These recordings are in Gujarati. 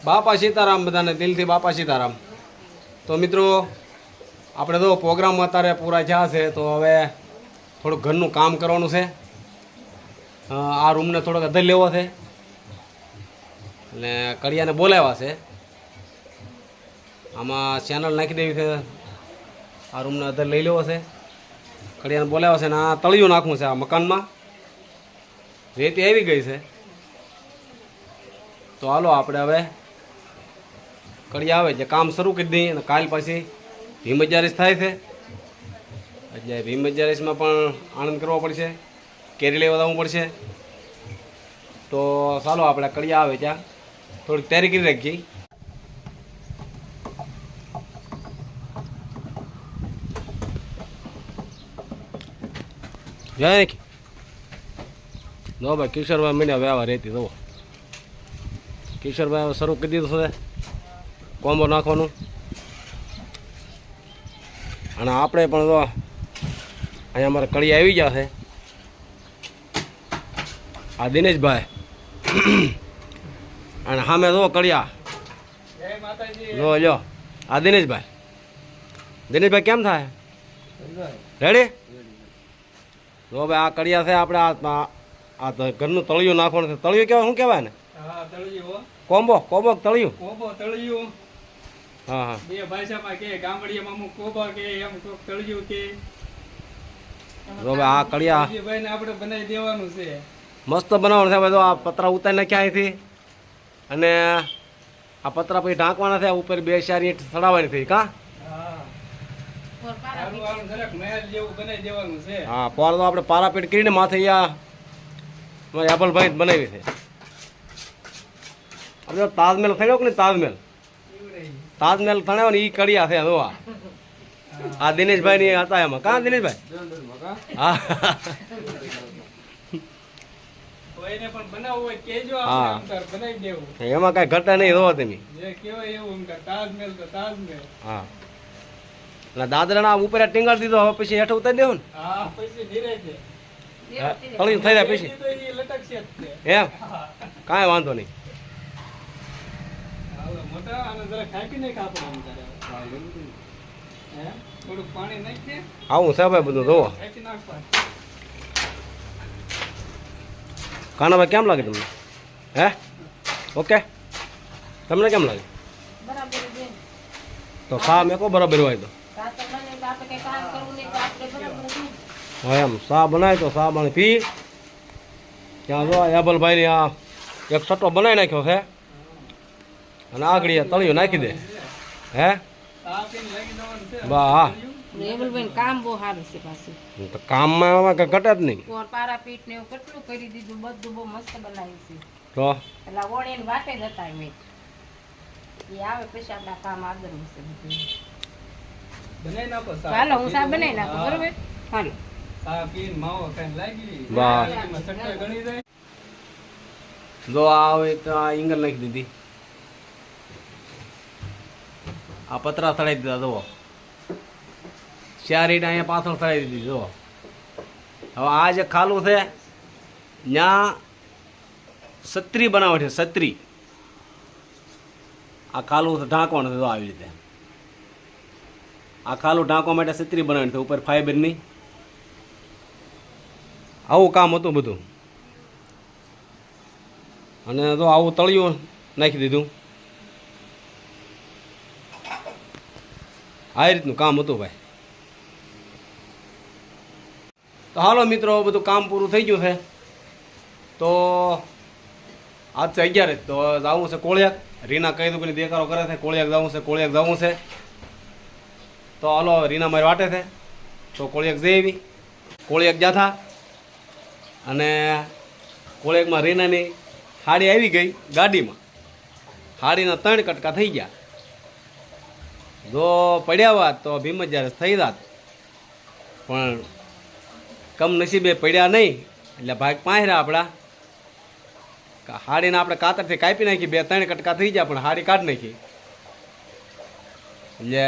બાપા સીતારામ બધાને દિલથી બાપા સીતારામ. તો મિત્રો આપણે તો પ્રોગ્રામ અત્યારે પૂરા થયા છે તો હવે થોડુંક ઘરનું કામ કરવાનું છે. આ રૂમને થોડોક અધર લેવો છે અને કડિયાને બોલાવ્યા છે. આમાં ચેનલ નાખી દેવી છે. આ રૂમને અધર લઈ લેવો છે. કડિયાને બોલાવ્યા છે અને આ તળિયું નાખવું છે. આ મકાનમાં રેતી આવી ગઈ છે તો હાલો આપણે હવે કડિયા આવે જે કામ શરૂ કરી દઈએ અને કાલ પછી ભીમ અગિયારસ થાય છે એટલે ભીમ અગિયારસમાં પણ આનંદ કરવો પડશે, કેરી લેવા જવું પડશે. તો ચાલો આપણે કડિયા આવે ત્યાં થોડીક તૈયારી કરી રાખીએ. જય નો ભાઈ કિશોરભાઈ મને વ્યવહાર રહેતી જુઓ. કિશોરભાઈ શરૂ કરી દીધું છે કોમ્બો નાખવાનું અને આપણે પણ તો અહીંયા અમારે કડિયા આવી ગયા છે. આ દિનેશભાઈ અને સામે જો કડિયા જો લ્યો. આ દિનેશભાઈ કેમ થાય રેડી? જો ભાઈ આ કડિયા છે આપણે આ ઘરનું તળિયું નાખવાનું છે. તળિયું કહેવાય શું કહેવાય ને? કોમ્બો તળિયું. હા હા બે ભાષામાં કે ગામડિયામાં અમુક કોબા કે એમ કોક તળિયું કે. જો ભાઈ આ કડિયા ભાઈને આપણે બનાવી દેવાનું છે. મસ્ત બનાવવાનું છે ભાઈ. તો આ પતરા ઉતારી નાખ્યા અહીંથી અને આ પતરા પછી ઢાંકવાના છે. ઉપર 2-4 ઈંટ ચડાવવાની થઈ કા. હા પોર તો આપણે પારાપીટ કરીને માથે અહીંયા અભલભાઈ બનાવી છે. આપણે તાજમહેલ થયો કે નહીં? તાજમહેલ થયો ને એ કડિયા છે. જો આ દિનેશભાઈ ની હતા એમાં કા દિનેશભાઈ? હા એમાં કઈ ઘટે નહીં. જોવો તમે હા દાદરા ઉપર ટીંગાડી દીધો. હવે પછી હેઠ ઉતારી દેવું ને તળિયું થઈ જાય પછી એમ કાંઈ વાંધો નહીં. આવું છે ભાઈ બધું જોવો. કાનાભાઈ કેમ લાગે તમને? હે ઓકે તમને કેમ લાગે? તો સા મેકો બરાબર હોય તો એમ સા બનાવી તો સા બને પી. ત્યાં જો એબલભાઈ ની આ એક સટ્ટો બનાવી નાખ્યો છે અને આગળ તળિયું નાખી દે. હે બા હા કામ બહુ સારું છે પાછું. તો કામમાં કઈ ઘટે જ નહીં. પારાપીઠ ને એવું કેટલું કરી દીધું. બધું બહુ મસ્ત બનાવ્યું છે. તો એટલે ઓળીને વાટે જ હતા એ આવે પછી આપણા કામ આગળનું છે બધું. હાલો હું સા બનાવી નાખું બરોબર. હાલો જો આવે તો આ ઈંગલ નાખી દીધી. આ પતરા થડાઈ દીધા. જુઓ 4 ઈંટ અહીંયા પાછળ થડાઈ દીધી. જુઓ હવે આ જે ખાલું છે ત્યાં છત્રી બનાવે છે. છત્રી આ ખાલું ઢાંકવાનું છે. આવી રીતે આ ખાલું ઢાંકવા માટે છત્રી બનાવવાની છે ઉપર ફાઈબરની. આવું કામ હતું બધું. અને તો આવું તળિયું નાખી દીધું. આ રીતનું કામ હતું ભાઈ. તો હાલો મિત્રો બધું કામ પૂરું થઈ ગયું છે. તો આજ છે 11 તો જવું છે કોળિયાક. રીના કહી દઉં કે દેખાડો કરે છે કોળિયાક જવું છે. તો હાલો રીના મારી વાટે છે તો કોળિયાક જઈ આવી. કોળિયાક જાથા અને કોળિયાકમાં રીનાની હાડી આવી ગઈ ગાડીમાં. હાડીના 3 કટકા થઈ ગયા. જો પડ્યા વાત તો ભીમ અગિયારસ થઈ જાત પણ કમનસીબે પડ્યા નહીં એટલે ભાગ પાંહરા આપણા. હાડીને આપણે કાતરથી કાપી નાખી. 2-3 કટકા થઈ ગયા પણ હાડી કાઢી નાખી. એટલે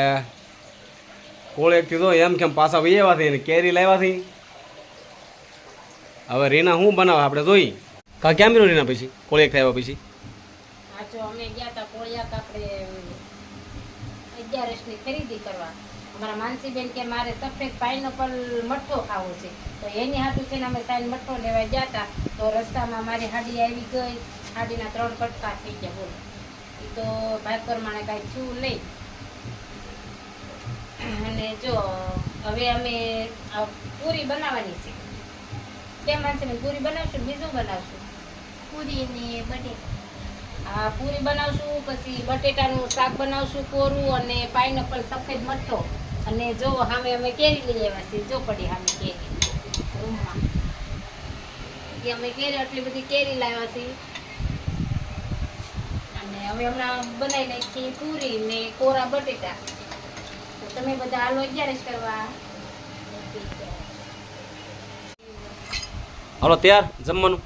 કોળેકથી તો એમ કેમ પાછા વૈયાવાથી ને કેરી લાવ્યાથી. હવે રીના શું બનાવે આપણે જોઈ. કા કેમ રહ્યું રીના પછી કોળેક થયા પછી? જો અમે ગયા હતા કોળિયાક આપણે 11 ખરીદી કરવા. અમારા માનસીબેન કે મારે સફેદ પાઇનેપલ મઠ્ઠો ખાવો છે, તો એની હાથું થઈને અમે સાઈન મઠ્ઠો લેવા ગયા હતા. તો રસ્તામાં મારી હાડી આવી ગઈ, હાડીના 3 કટકા થઈ ગયા. બોલો, એ તો ભાઈ પ્રમાણે કાંઈ થયું નહીં. અને જો હવે અમે પૂરી બનાવવાની છે. કેમ માનસીબેન પૂરી બનાવશું, બીજું બનાવશું? પૂરી ને બટેટા. આ પૂરી બનાવશું, પછી બટેટાનું શાક બનાવશું કોરું, અને પાઇનેપલ સફેદ મઠ્ઠો. અને જો સામે અમે કેરી લઈ આવ્યા છીએ. જો પડી સામે કેરી રૂમમાં, કે અમે કેરી આટલી બધી કેરી લાવ્યા છીએ. અને હવે હમણાં બનાવી નાખીએ પૂરી ને કોરા બટેટા. તો તમે બધા હાલો 11 કરવા. હાલો તૈયાર જમવાનું.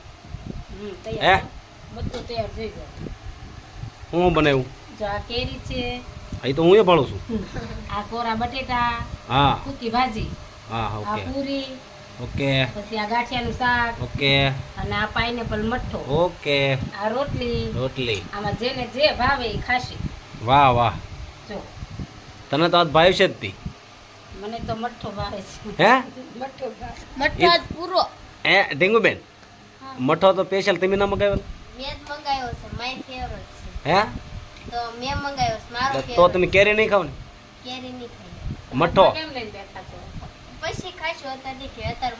તૈયાર, બધું તૈયાર થઈ જાય. હું બનાવ્યું? જો આ કેરી છે, અહીં તો હું એ ભાળું છું. આ કોરા બટેટા, હા સૂકી ભાજી, હા આ ઓકે પૂરી, ઓકે પછી આ ગાંઠિયાનું શાક, ઓકે અને આ પાઇનેપલ મઠ્ઠો, ઓકે. આ રોટલી. રોટલી. આમાં જેને જે ભાવે એ ખાશે. વાહ વાહ, જો તને તો આજ ભાઈ છે જ તી. મને તો મઠ્ઠો ભાવે છે. હે મઠ્ઠો ભાવે. મઠ્ઠો જ પૂરો. એ ઢીંગુબેન, મઠો તો સ્પેશિયલ તમે ના મગાવેલ? મેં જ મંગાવ્યો છે, માય ફેવરેટ છે. હે તો મેં મંગાવ્યો છે, મારો તો ફેવરેટ. તમે કેરી નહીં ખાવ ને? કેરી નહીં ખાઈ. મઠો કેમ લઈને બેઠા છો? પછી ખાશું, અત્યારે નહીં ખાય. અત્યારે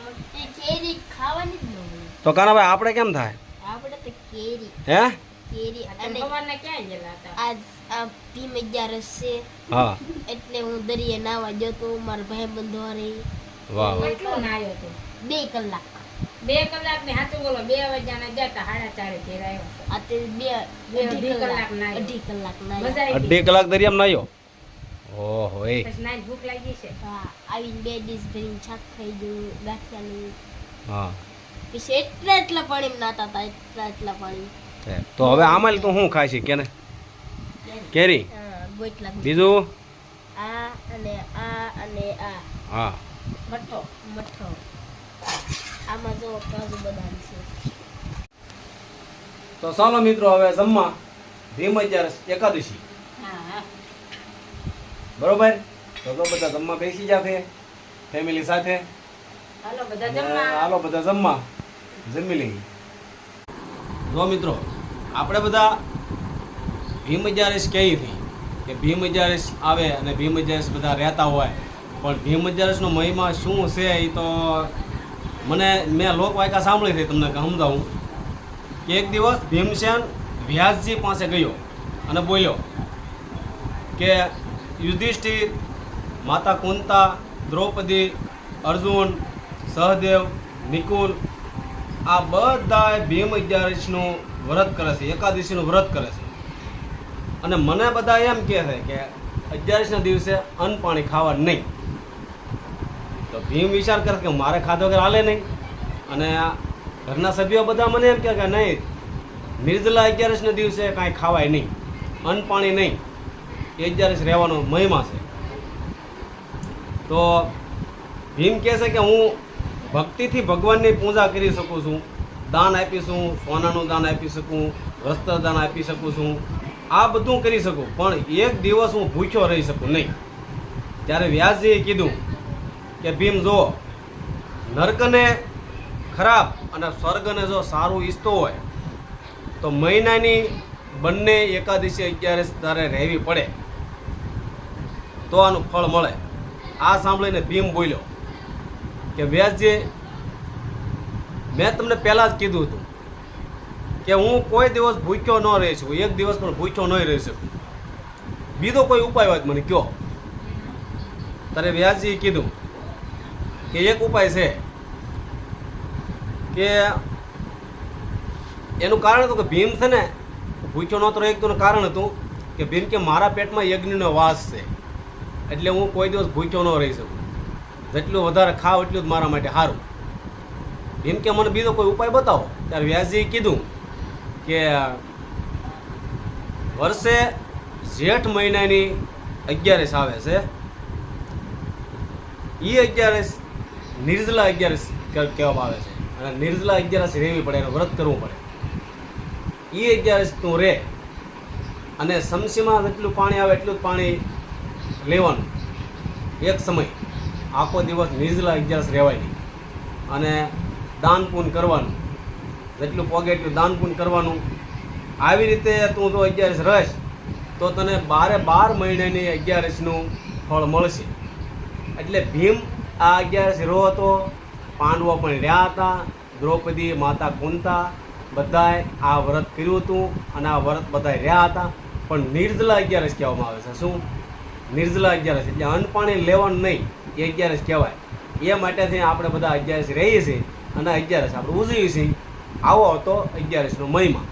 કેરી ખાવાની જ ન હોય. તો કાનાભાઈ આપણે કેમ થાય? આપણે તો કેરી હે કેરી આ તમે અને સવારના ક્યાં ગયેલા હતા? આજ આ ભીમ 11 છે, હા એટલે હું દરિયે નાવા ગયો તો મારા ભાઈ બંધો હારે. વાહ વાહ. કેટલું નાયો તો? 2 કલાક. 2 કલાક ને સાચું બોલો, 2 વાગ્યાના ગયા હતા, 4:30 ઘેર આવ્યો. આ તે 2 કલાક નાહ્યો. 2.5 કલાક નાહ્યો. મજા આવી ગઈ. 2 કલાક દરિયામાં નાયો? ઓહો એ પછી નાઈને ભૂખ લાગી છે. હા, આવીને 2 ડીશ ભરીને શાક ખાઈ ગયું, ગાંઠિયાનું. હા. પછી એટલા પાણીમાં નાતા હતા, એટલા પાણી. તો હવે આમાં તો હું ખાય છે કેને? કેરી, ગોટલા. બીજું? આ અને આ અને આ હા મઠ્ઠો. મઠ્ઠો. આમાં જો કાજુ બદામ છે. તો ચાલો મિત્રો હવે જમવા. ભીમ 11 એકાદશી, હા હા. બરોબર? તો બધા જમવા બેસી જાશે ફેમિલી સાથે. હાલો બધા અને જમવા. હાલો બધા જમવા, જમી લઈએ. જો મિત્રો, આપણે બધા ભીમ 11 કહી હતી કે ભીમ 11 આવે અને ભીમ 11 બધા રહેતા હોય, પણ ભીમ 11 નો મહિમા શું છે એ તો મેં લોકવાયકા સાંભળી હતી. તમને સમજાવું કે એક દિવસ ભીમસેન વ્યાસજી પાસે ગયો અને બોલ્યો કે યુધિષ્ઠિર, માતા કુંતા, દ્રૌપદી, અર્જુન, સહદેવ, નિકુલ આ બધા ભીમ 11નું વ્રત કરે છે, એકાદશીનું વ્રત કરે છે. અને મને બધા એમ કહે છે કે 11ના દિવસે અન્ન પાણી ખાવા નહીં. તો ભીમ વિચાર કરે કે મારે ખાધો વગર હાલે નહીં. અને ઘરના સભ્યો બધા મને એમ કહે કે નહીં, નિર્જલા 11ના દિવસે કાંઈ ખાવાય નહીં, અન્ન પાણી નહીં. 11 રહેવાનો મહિમા છે. તો ભીમ કહે છે કે હું ભક્તિથી ભગવાનની પૂજા કરી શકું છું, દાન આપી છું, સોનાનું દાન આપી શકું, વસ્ત્ર દાન આપી શકું છું, આ બધું કરી શકું, પણ એક દિવસ હું ભૂખ્યો રહી શકું નહીં. ત્યારે વ્યાસજીએ કીધું કે ભીમ જો, નર્કને ખરાબ અને સ્વર્ગને જો સારું ઈચ્છતો હોય તો મહિનાની બંને એકાદશી 11 તારે રહેવી પડે તો આનું ફળ મળે. આ સાંભળીને ભીમ બોલ્યો કે વ્યાસજી, મેં તમને પહેલાં જ કીધું હતું કે હું કોઈ દિવસ ભૂખ્યો ન રહી શકું, એક દિવસ પણ ભૂખ્યો નહીં રહી શકું. બીજો કોઈ ઉપાય હોય તો મને કહો. ત્યારે વ્યાસજીએ કીધું કે એક ઉપાય છે કે એનું કારણ હતું કે ભીમ છે ને ભૂખ્યો નહોતો રહી શકતો. કારણ હતું કે ભીમ કે મારા પેટમાં યજ્ઞનો વાસ છે, એટલે હું કોઈ દિવસ ભૂખ્યો ન રહી શકું. જેટલું વધારે ખાવ એટલું જ મારા માટે સારું. ભીમ કે મને બીજો કોઈ ઉપાય બતાવો. ત્યારે વ્યાસજીએ કીધું કે વર્ષે જેઠ મહિનાની 11 આવે છે, એ 11 નિર્જલા 11 કહેવામાં આવે છે. અને નિર્જલા 11 રહેવી પડે, એનું વ્રત કરવું પડે. એ 11 તું રે અને સમસીમાં જેટલું પાણી આવે એટલું જ પાણી લેવાનું એક સમય. આખો દિવસ નિર્જલા 11 રહેવાય નહીં. અને દાન પુણ્ય કરવાનું, જેટલું પોગે એટલું દાન પુણ્ય કરવાનું. આવી રીતે તું જો 11 રહીશ તો તને 12 મહિનાની 11નું ફળ મળશે. એટલે ભીમ આ 11 રહ્યો હતો, પાંડવો પણ રહ્યા હતા, દ્રૌપદી, માતા કુંતા બધાએ આ વ્રત કર્યું હતું અને આ વ્રત બધાએ રહ્યા હતા. પણ નિર્જલા 11 કહેવામાં આવે છે. શું? નિર્જલા 11, એટલે અન્ન પાણી લેવાનું નહીં, એ 11 કહેવાય. એ માટેથી આપણે બધા 11 રહીએ છીએ અને 11 આપણે ઉજવીએ છીએ. આવો હતો 11નો મહિમા.